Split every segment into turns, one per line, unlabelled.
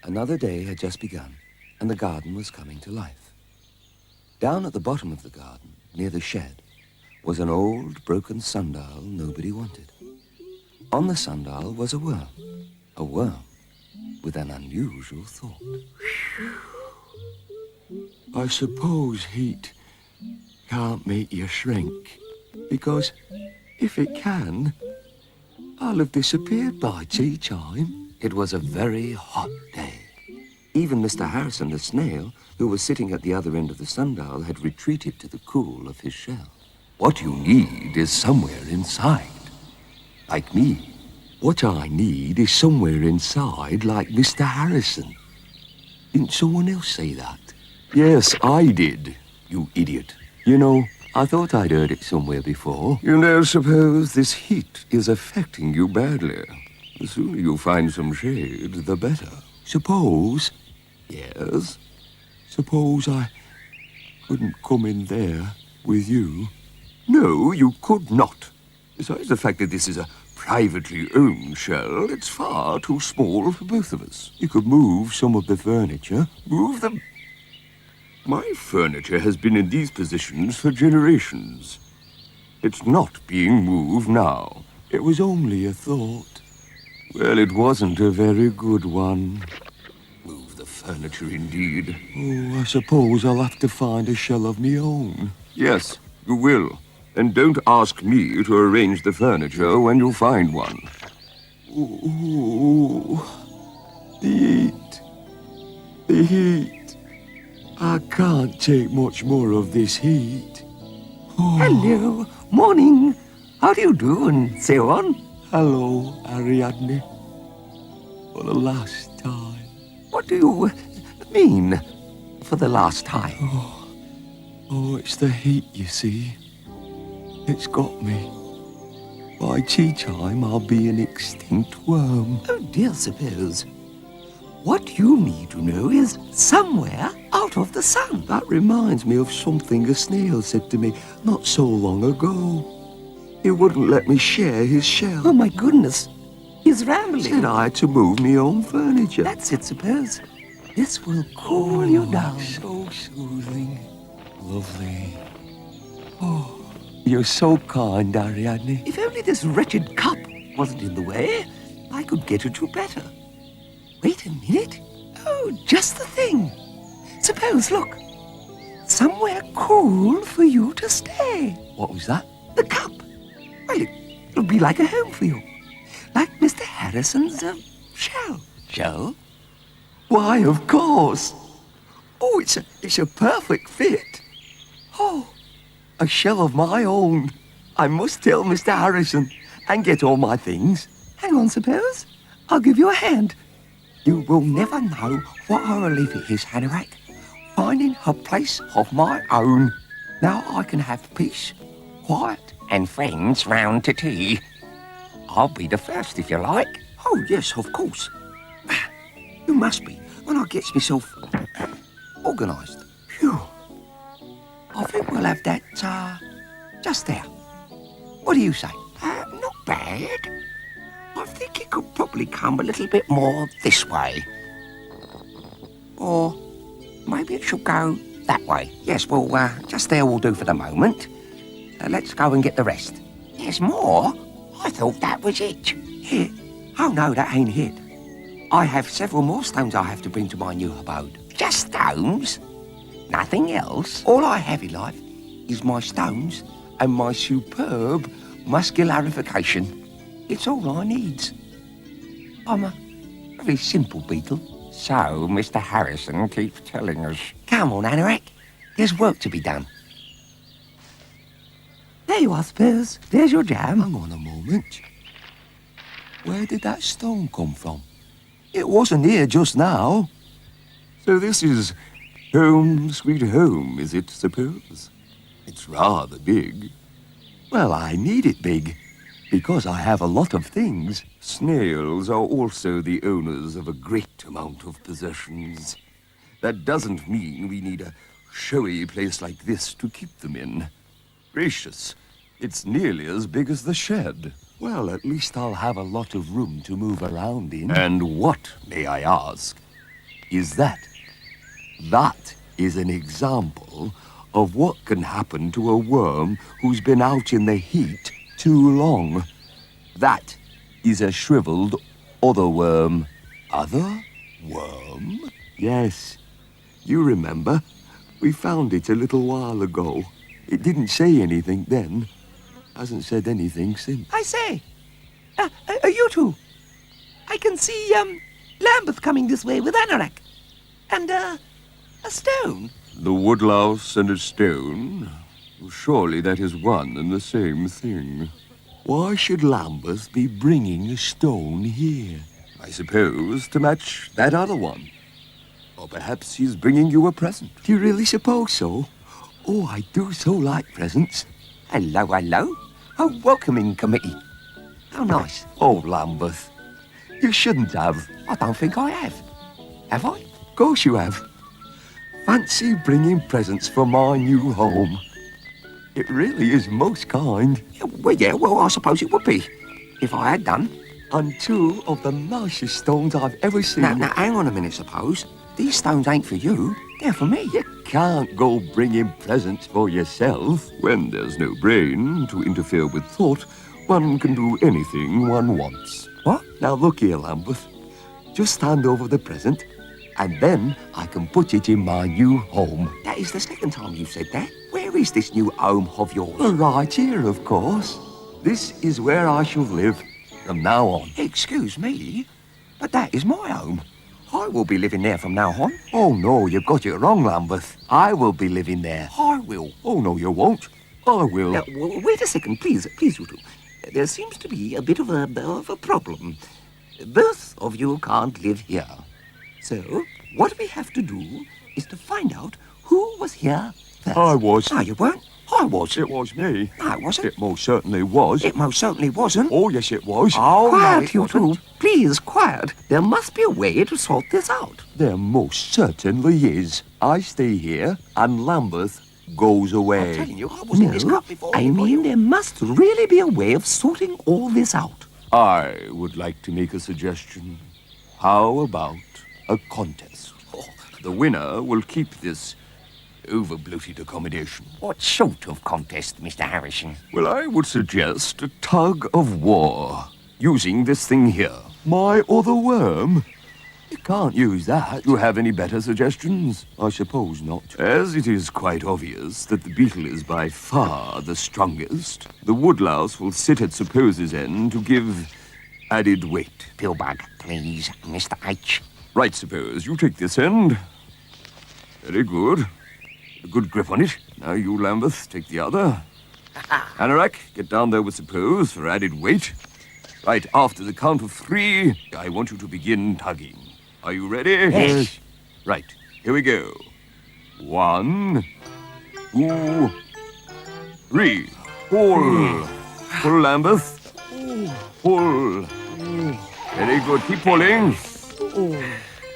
Another day had just begun, and the garden was coming to life. Down at the bottom of the garden, near the shed, was an old, broken sundial nobody wanted. On the sundial was a worm with an unusual thought. I suppose heat can't make you shrink, because if it can, I'll have disappeared by tea time. It was a very hot day. Even Mr. Harrison the snail, who was sitting at the other end of the sundial, had retreated to the cool of his shell. What you need is somewhere inside, like me. What I need is somewhere inside, like Mr. Harrison. Didn't someone else say that? Yes, I did, you idiot. You know, I thought I'd heard it somewhere before. You don't suppose this heat is affecting you badly? The sooner you find some shade, the better. Suppose... Yes? Suppose I couldn't come in there with you? No, you could not. Besides the fact that this is a privately owned shell, it's far too small for both of us. You could move some of the furniture. Move them? My furniture has been in these positions for generations. It's not being moved now. It was only a thought. Well, it wasn't a very good one. Move the furniture, indeed. Oh, I suppose I'll have to find a shell of me own. Yes, you will. And don't ask me to arrange the furniture when you find one. Ooh, the heat. The heat. I can't take much more of this heat. Oh.
Hello, morning. How do you do, and so on?
Hello, Ariadne. For the last time.
What do you mean, for the last time?
Oh, it's the heat, you see. It's got me. By tea time, I'll be an extinct worm.
Oh, dear, suppose. What you need to know is somewhere out of the sun.
That reminds me of something a snail said to me not so long ago. He wouldn't let me share his shell.
Oh, my goodness. He's rambling.
Said I had to move me own furniture.
That's it, suppose. This will cool you down.
So soothing. Lovely. Oh. You're so kind, Ariadne.
If only this wretched cup wasn't in the way, I could get it you better. Wait a minute. Oh, just the thing. Suppose, look. Somewhere cool for you to stay.
What was that?
The cup. Well, it'll be like a home for you. Like Mr. Harrison's shell.
Shell? Why, of course. Oh, it's a perfect fit. Oh. A shell of my own. I must tell Mr. Harrison and get all my things.
Hang on, suppose. I'll give you a hand. You will never know what a relief it is, Hanorach, finding a place of my own. Now I can have peace, quiet, and friends round to tea. I'll be the first, if you like. Oh, yes, of course. You must be, when I gets myself organised. Phew. I think we'll have that, just there. What do you say? Not bad. I think it could probably come a little bit more this way. Or maybe it should go that way. Yes, well, just there will do for the moment. Let's go and get the rest. There's more? I thought that was it. Here? Oh, no, that ain't it. I have several more stones I have to bring to my new abode. Just stones? Nothing else? All I have in life is my stones and my superb muscularification. It's all I need. I'm a very simple beetle. So, Mr. Harrison keeps telling us. Come on, Hanorach. There's work to be done. There you are, Spurs. There's your jam.
Hang on a moment. Where did that stone come from? It wasn't here just now. So this is home sweet home, is it, suppose? It's rather big. Well, I need it big, because I have a lot of things. Snails are also the owners of a great amount of possessions. That doesn't mean we need a showy place like this to keep them in. Gracious, it's nearly as big as the shed. Well, at least I'll have a lot of room to move around in. And what, may I ask, is that? That is an example of what can happen to a worm who's been out in the heat too long. That is a shriveled other worm. Other worm? Yes. You remember? We found it a little while ago. It didn't say anything then. Hasn't said anything since.
I say, you two. I can see, Lambeth coming this way with Anorak. And, a stone.
The woodlouse and a stone? Surely that is one and the same thing. Why should Lambeth be bringing a stone here? I suppose to match that other one. Or perhaps he's bringing you a present. Do you really suppose so? Oh, I do so like presents.
Hello, hello. A welcoming committee. How nice.
Oh, Lambeth, you shouldn't have.
I don't think I have. Have I?
Of course you have. Fancy bringing presents for my new home. It really is most kind.
Yeah, well, I suppose it would be. If I had done.
And two of the nicest stones I've ever seen.
Now, hang on a minute, suppose. These stones ain't for you. They're for me.
You can't go bringing presents for yourself. When there's no brain to interfere with thought, one can do anything one wants.
What?
Now look here, Lambeth. Just hand over the present, and then I can put it in my new home.
That is the second time you've said that. Where is this new home of yours?
Right here, of course. This is where I shall live from now on.
Excuse me, but that is my home. I will be living there from now on.
Oh, no, you've got it wrong, Lambeth. I will be living there.
I will.
Oh, no, you won't. I will.
Now, wait a second, please, you two. There seems to be a bit of a problem. Both of you can't live here. So, what we have to do is to find out who was here first.
I was.
No, you weren't. I was.
It was me.
No, it wasn't.
It most certainly was.
It most certainly wasn't.
Oh, yes, it was.
Oh, quiet,
no, it
you
wasn't.
two. Please, quiet. There must be a way to sort this out.
There most certainly is. I stay here, and Lambeth goes away.
I'm telling you, I was in this cup before. I mean, there must really be a way of sorting all this out.
I would like to make a suggestion. How about a contest? The winner will keep this over-bloated accommodation.
What sort of contest, Mr. Harrison?
Well, I would suggest a tug of war, using this thing here. My other worm? You can't use that. Do you have any better suggestions? I suppose not. As it is quite obvious that the beetle is by far the strongest, the woodlouse will sit at Suppose's end to give added weight.
Pillbug, please, Mr. H.
Right, Suppose, you take this end. Very good. A good grip on it. Now you, Lambeth, take the other. Anorak, get down there with Suppose for added weight. Right, after the count of 3, I want you to begin tugging. Are you ready?
Yes.
Right, here we go. 1, 2, 3. Pull. Pull, Lambeth. Pull. Very good. Keep pulling.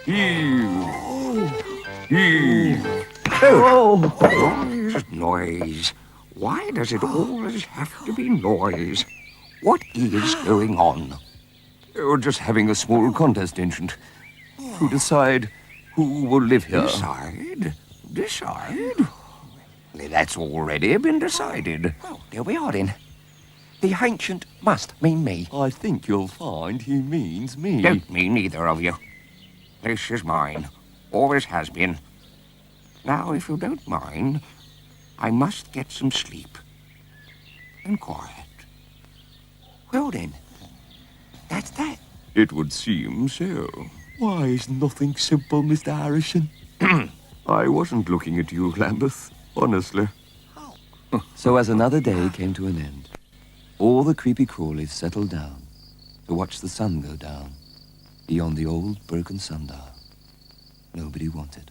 Heave. Heave.
Noise. Why does it always have to be noise? What is going on?
You're just having a small contest, Ancient, to decide who will live here.
Decide? Decide? Well, that's already been decided. Well, there we are then. The ancient must mean me.
I think you'll find he means me.
Don't mean either of you. This is mine. Always has been. Now, if you don't mind, I must get some sleep. And quiet. Well then, that's that.
It would seem so. Why is nothing simple, Mr. Harrison? I wasn't looking at you, Lambeth, honestly. So as another day came to an end, all the creepy crawlies settled down to watch the sun go down beyond the old broken sundial nobody wanted.